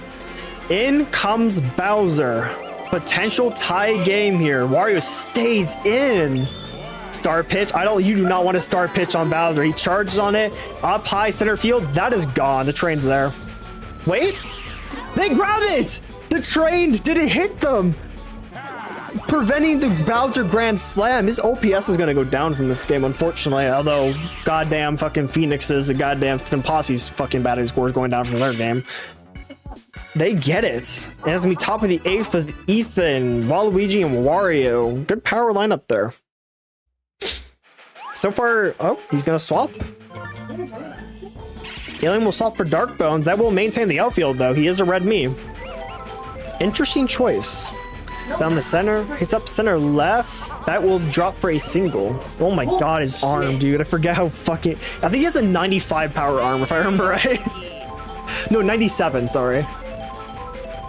In comes Bowser. Potential tie game here. Wario stays in. Star pitch. You do not want to star pitch on Bowser. He charges on it. Up high center field. That is gone. The train's there. Wait. They grabbed it. The train didn't hit them. Preventing the Bowser Grand Slam. His OPS is going to go down from this game, unfortunately. Although, goddamn fucking Phoenix's and goddamn fucking Posse's fucking batting scores going down from their game. They get it. It has to be top of the 8th with Ethan, Waluigi, and Wario. Good power lineup there. So far, oh, he's going to swap. Alien will swap for Dark Bones. That will maintain the outfield, though. He is a red me. Interesting choice. Down the center, hits up center left. That will drop for a single. Oh my god, his arm, dude. I forget how fucking... I think he has a 95 power arm, if I remember right. No, 97, sorry.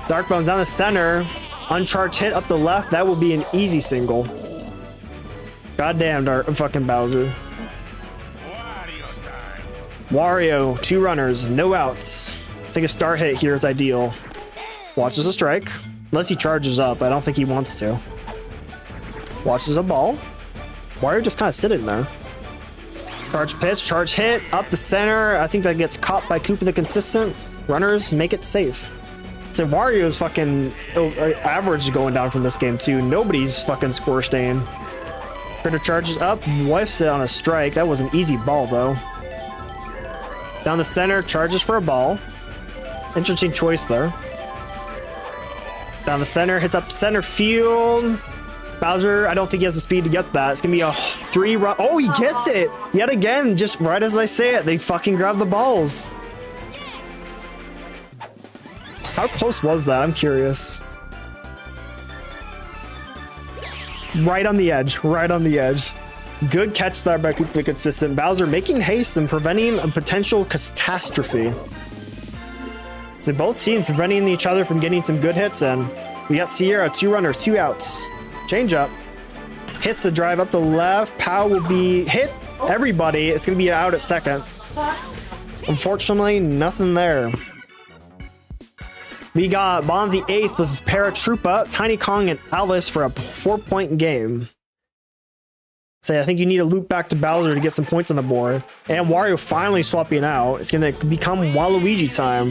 Dark Bones down the center. Uncharged hit up the left. That will be an easy single. Goddamn fucking Bowser. Wario, 2 runners, no outs. I think a star hit here is ideal. Watches a strike. Unless he charges up. I don't think he wants to. Watches a ball. Wario just kind of sitting there. Charge pitch, charge hit, up the center. I think that gets caught by Koopa the Consistent. Runners make it safe. So Wario's fucking average going down from this game too. Nobody's fucking score staying. Critter charges up, whiffs it on a strike. That was an easy ball though. Down the center, charges for a ball. Interesting choice there. Down the center, hits up center field. Bowser, I don't think he has the speed to get that. It's gonna be a 3-run. Oh, he gets it! Yet again, just right as I say it, they fucking grab the balls. How close was that? I'm curious. Right on the edge, right on the edge. Good catch there by Koopa the Consistent. Bowser making haste and preventing a potential catastrophe. So both teams preventing each other from getting some good hits, and we got Sierra, 2 runners, 2 outs. Change up. Hits a drive up the left. Pow will be hit everybody. It's going to be out at second. Unfortunately, nothing there. We got bottom of the 8th with Paratroopa, Tiny Kong, and Alice for a 4-point game. Say, I think you need to loop back to Bowser to get some points on the board. And Wario finally swapping out. It's going to become Waluigi time.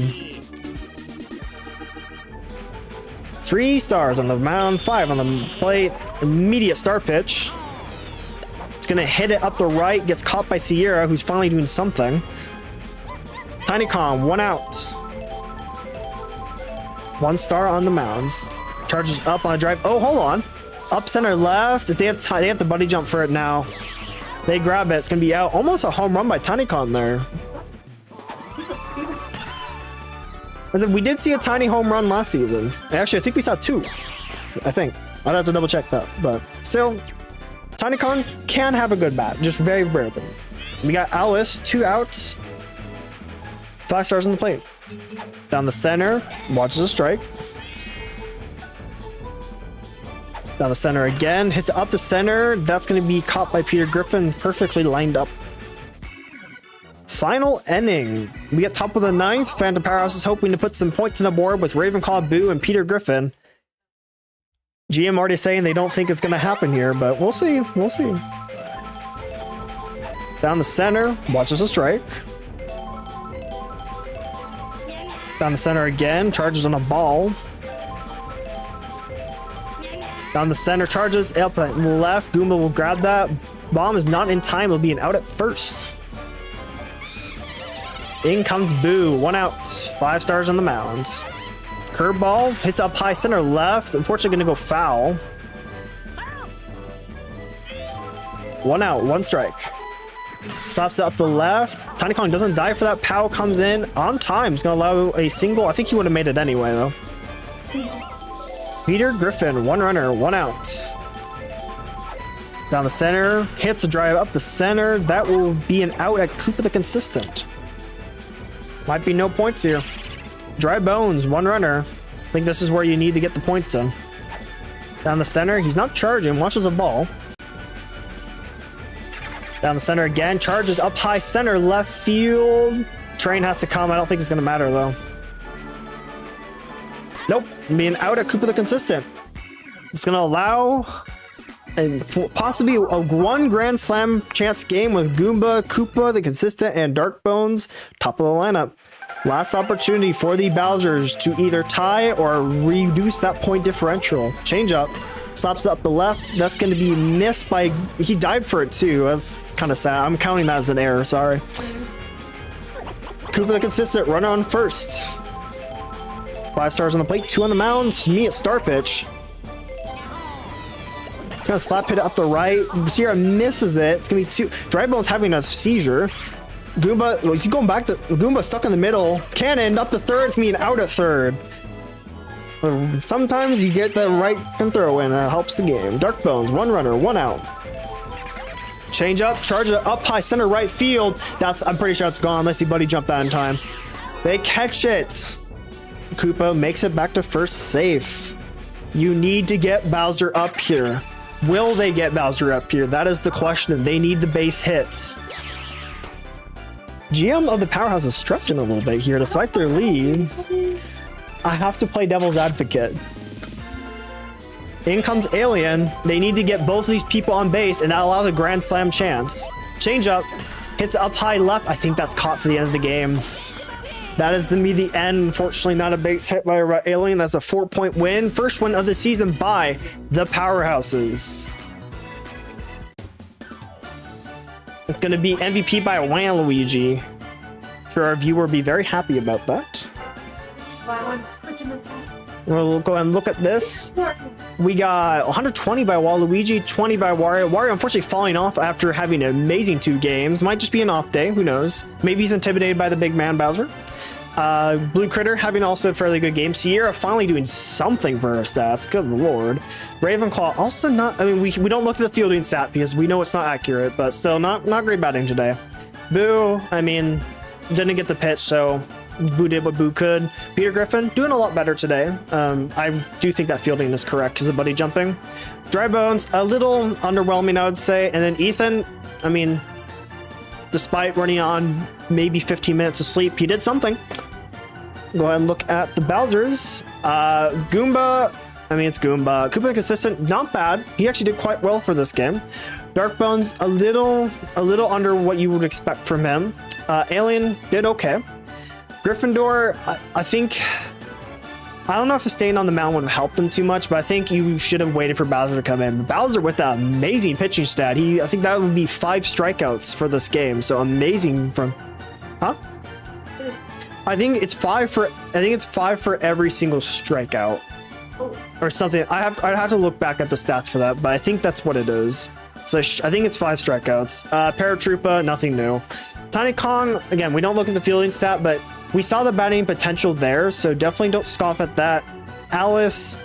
3 stars on the mound, 5 on the plate. Immediate star pitch. It's going to hit it up the right. Gets caught by Sierra, who's finally doing something. Tiny Kong, 1 out. 1 star on the mounds. Charges up on a drive. Oh, hold on. Up center left. If they have time, they have to buddy jump for it now. They grab it. It's going to be out. Almost a home run by Tiny Kong there. I said, we did see a tiny home run last season. Actually, I think we saw 2. I think. I'd have to double check that. But still, Tiny Kong can have a good bat. Just very rarely. We got Alice, 2 outs. 5 stars on the plate. Down the center. Watches a strike. Down the center again. Hits it up the center. That's going to be caught by Peter Griffin. Perfectly lined up. Final inning. We get top of the 9th. Phantom Powerhouse is hoping to put some points on the board with Ravenclaw, Boo, and Peter Griffin. GM already saying they don't think it's going to happen here, but we'll see. We'll see. Down the center. Watches a strike. Down the center again. Charges on a ball. Down the center. Charges up at left. Goomba will grab that. Bomb is not in time. It'll be an out at first. In comes Boo, 1 out, 5 stars on the mound. Curveball hits up high center left. Unfortunately, going to go foul. 1 out, 1 strike. Slaps it up the left. Tiny Kong doesn't die for that. Pow comes in on time. He's going to allow a single. I think he would have made it anyway, though. Peter Griffin, 1 runner, 1 out. Down the center. Hits a drive up the center. That will be an out at Koopa the Consistent. Might be no points here. Dry bones, 1 runner. I think this is where you need to get the points in. Down the center, he's not charging, watches a ball. Down the center again, charges up high center, left field. Train has to come, I don't think it's gonna matter though. Nope, being out at Koopa the Consistent. It's gonna allow and possibly a 1 Grand Slam chance game with Goomba, Koopa the Consistent, and Dark Bones top of the lineup. Last opportunity for the Bowsers to either tie or reduce that point differential. Change up, slaps up the left. That's going to be missed by. He died for it too. That's kind of sad. I'm counting that as an error. Sorry. Koopa the Consistent, runner on first. 5 stars on the plate, 2 on the mound. To me, it's star pitch. It's gonna slap hit it up the right. Sierra misses it. It's gonna be 2. Drybone's having a seizure. Goomba, is he going back to Goomba stuck in the middle? Cannon up to third. It's being out at third. Sometimes you get the right and throw in. That helps the game. Dark Bones, 1 runner, 1 out. Change up, charge it up high center right field. I'm pretty sure it's gone unless he buddy jumped that in time. They catch it. Koopa makes it back to first safe. You need to get Bowser up here. Will they get Bowser up here? That is the question. They need the base hits. GM of the Powerhouse is stressing a little bit here. Despite their lead, I have to play devil's advocate. In comes Alien. They need to get both of these people on base, and that allows a Grand Slam chance. Change up. Hits up high left. I think that's caught for the end of the game. That is to be the end. Unfortunately, not a base hit by Alien. That's a 4-point win. First win of the season by the Powerhouses. It's going to be MVP by Waluigi. Sure, our viewer will be very happy about that. We'll go and look at this. We got 120 by Waluigi, 20 by Wario. Wario unfortunately falling off after having an amazing 2 games. Might just be an off day, who knows? Maybe he's intimidated by the big man Bowser. Blue Critter having also a fairly good game. Sierra finally doing something for her stats. Good lord. Ravenclaw also not, I mean, we don't look at the fielding stat because we know it's not accurate, but still not great batting today. Boo, I mean, didn't get the pitch, so Boo did what Boo could. Peter Griffin doing a lot better today. I do think that fielding is correct because of buddy jumping. Dry Bones a little underwhelming, I would say. And then Ethan, I mean, despite running on maybe 15 minutes of sleep, he did something. Go ahead and look at the Bowsers. Goomba, I mean, it's Goomba. Koopa consistent, not bad. He actually did quite well for this game. Dark Bones a little under what you would expect from him. Alien did okay. Gryffindor, I think, I don't know if staying on the mound would have helped them too much, but I think you should have waited for Bowser to come in. Bowser with that amazing pitching stat, I think that would be 5 strikeouts for this game, so amazing from, huh? I think it's 5 for every single strikeout, or something. I'd have to look back at the stats for that, but I think that's what it is. So I think it's 5 strikeouts. Paratroopa, nothing new. Tiny Kong, again, we don't look at the fielding stat, but we saw the batting potential there, so definitely don't scoff at that. Alice,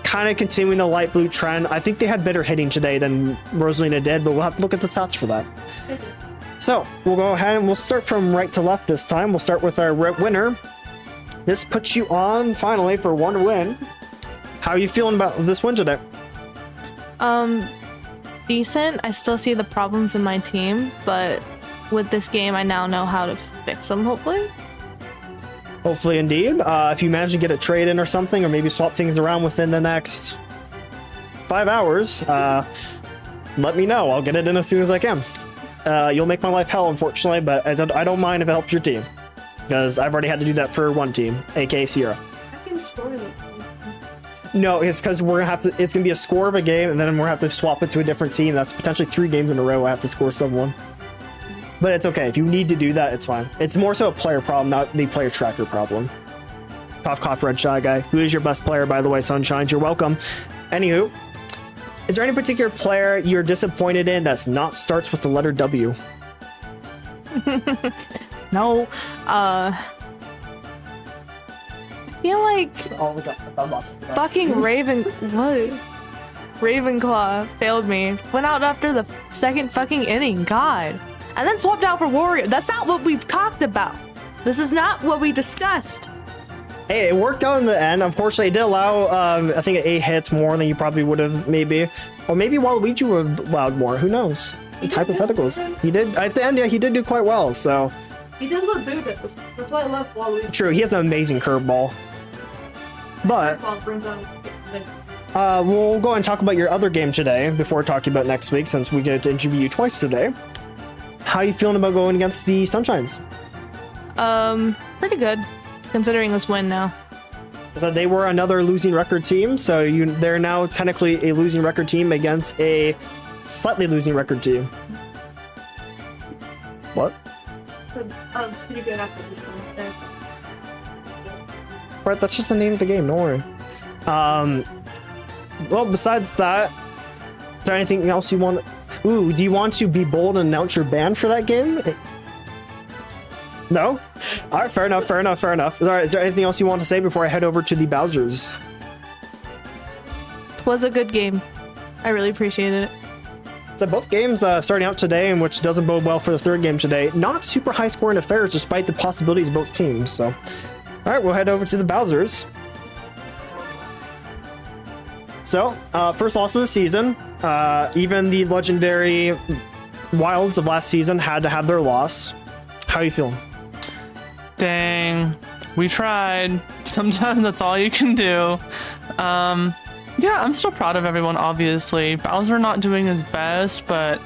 kind of continuing the light blue trend. I think they had better hitting today than Rosalina did, but we'll have to look at the stats for that. So we'll go ahead and we'll start from right to left this time. We'll start with our winner. This puts you on finally for 1 win. How are you feeling about this win today? Decent. I still see the problems in my team, but with this game, I now know how to fix them, hopefully. Hopefully, indeed. If you manage to get a trade in or something, or maybe swap things around within the next 5 hours, let me know. I'll get it in as soon as I can. You'll make my life hell, unfortunately, but I don't mind if it helps your team, because I've already had to do that for 1 team, aka Sierra. I can store them. No, it's because it's gonna be a score of a game, and then we're gonna have to swap it to a different team. That's potentially 3 games in a row I have to score someone. But it's okay. If you need to do that, it's fine. It's more so a player problem, not the player tracker problem. Cough, cough, red shy guy. Who is your best player, by the way, Sunshines? You're welcome. Anywho, is there any particular player you're disappointed in that's not starts with the letter W? No. I feel like fucking Ravenclaw failed me. Went out after the 2nd fucking inning. God. And then swapped out for Warrior. That's not what we've talked about. This is not what we discussed. Hey, it worked out in the end. Unfortunately, it did allow, I think, 8 hits more than you probably would have, maybe. Or maybe Waluigi would have allowed more. Who knows? It's hypotheticals. He did, at the end, yeah, he did do quite well, so. He did what Boo does. That's why I love Waluigi. True, he has an amazing curveball. But, we'll go ahead and talk about your other game today before talking about next week, since we get to interview you twice today. How are you feeling about going against the Sunshines? Pretty good, considering this win now. So they were another losing record team, so they're now technically a losing record team against a slightly losing record team. What? Pretty good after this one. Right, that's just the name of the game, don't worry. Well, besides that, is there anything else you want? Ooh, do you want to be bold and announce your ban for that game? No? Alright, fair enough. Alright, is there anything else you want to say before I head over to the Bowsers? It was a good game. I really appreciated it. So both games starting out today, and which doesn't bode well for the 3rd game today. Not super high scoring affairs, despite the possibilities of both teams. So, alright, we'll head over to the Bowsers. So, first loss of the season. Even the legendary Wilds of last season had to have their loss. How are you feeling? Dang, we tried. Sometimes that's all you can do. Yeah, I'm still proud of everyone, obviously. Bowser not doing his best, but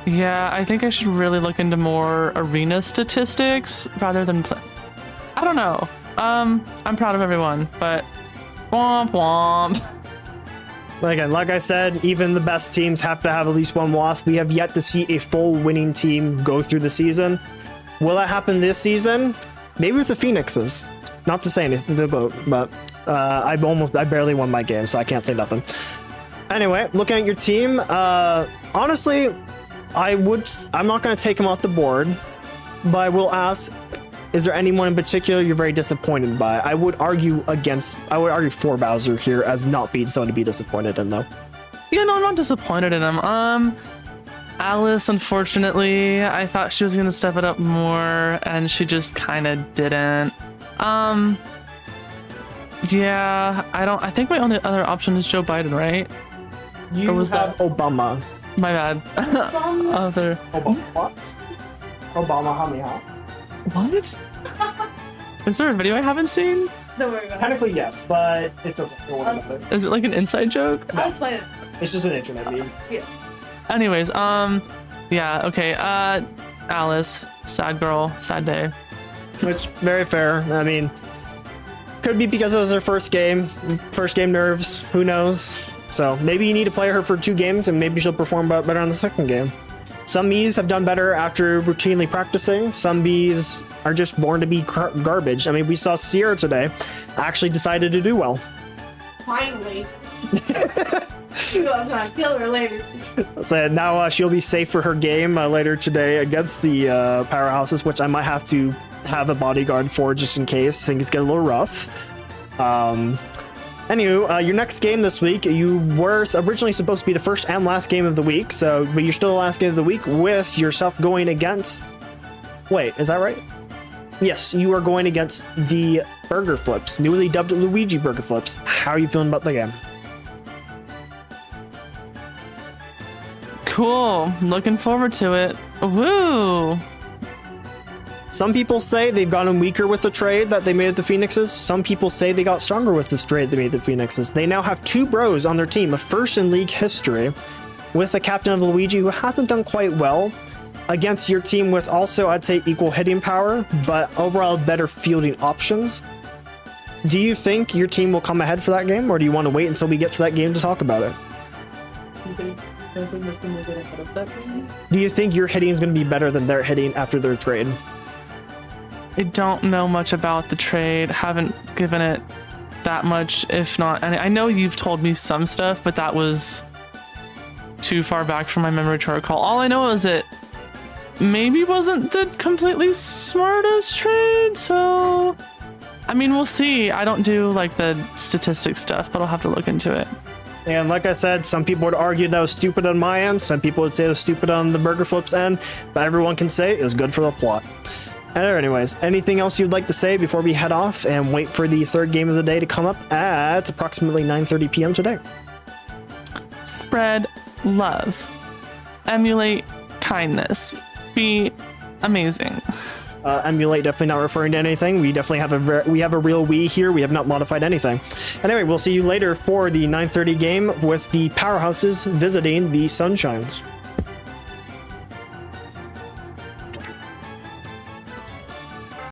yeah, I think I should really look into more arena statistics rather than I don't know. I'm proud of everyone, but womp womp. Again, like I said, even the best teams have to have at least 1 loss. We have yet to see a full winning team go through the season. Will that happen this season? Maybe with the Phoenixes. Not to say anything about, but I barely won my game, so I can't say nothing. Anyway, looking at your team, honestly, I'm not going to take him off the board, but I will ask, is there anyone in particular you're very disappointed by? I would argue for Bowser here as not being someone to be disappointed in, though. Yeah, no, I'm not disappointed in him. Alice, unfortunately, I thought she was gonna step it up more, and she just kind of didn't. Yeah, I think my only other option is Joe Biden, right? You was have that? Obama. My bad. Other. Obama what? Obama Hamiha. What? Is there a video I haven't seen? Don't worry about it. Technically yes, but it's okay. Don't worry about it. Is it like an inside joke? I'll explain it. It's just an internet meme. Yeah. Anyways, yeah, okay, Alice, sad girl, sad day. Which, very fair. I mean, could be because it was her first game nerves, who knows? So maybe you need to play her for 2 games and maybe she'll perform better on the second game. Some bees have done better after routinely practicing. Some bees are just born to be garbage. I mean, we saw Sierra today actually decided to do well. Finally. I'm gonna kill her later. So now she'll be safe for her game later today against the Powerhouses, which I might have to have a bodyguard for just in case things get a little rough. Anywho, your next game this week, you were originally supposed to be the first and last game of the week, but you're still the last game of the week with yourself going against... Wait, is that right? Yes, you are going against the Burger Flips, newly dubbed Luigi Burger Flips. How are you feeling about the game? Cool, looking forward to it. Woo! Some people say they've gotten weaker with the trade that they made with the Phoenixes. Some people say they got stronger with this trade they made with the Phoenixes. They now have 2 bros on their team, a first in league history, with the captain of Luigi who hasn't done quite well against your team with also, I'd say, equal hitting power, but overall better fielding options. Do you think your team will come ahead for that game, or do you want to wait until we get to that game to talk about it? Do you think your hitting is going to be better than their hitting after their trade? I don't know much about the trade, haven't given it that much, if not, and I know you've told me some stuff, but that was too far back from my memory to recall. All I know is it maybe wasn't the completely smartest trade, so I mean, we'll see. I don't do like the statistics stuff, but I'll have to look into it. And like I said, some people would argue that was stupid on my end, some people would say it was stupid on the Burger Flips end, but everyone can say it was good for the plot. And anyways, anything else you'd like to say before we head off and wait for the third game of the day to come up at approximately 9:30 p.m. today? Spread love. Emulate kindness. Be amazing. Emulate definitely not referring to anything. We definitely have a real we here. We have not modified anything. Anyway, we'll see you later for the 9:30 game with the Powerhouses visiting the Sunshines.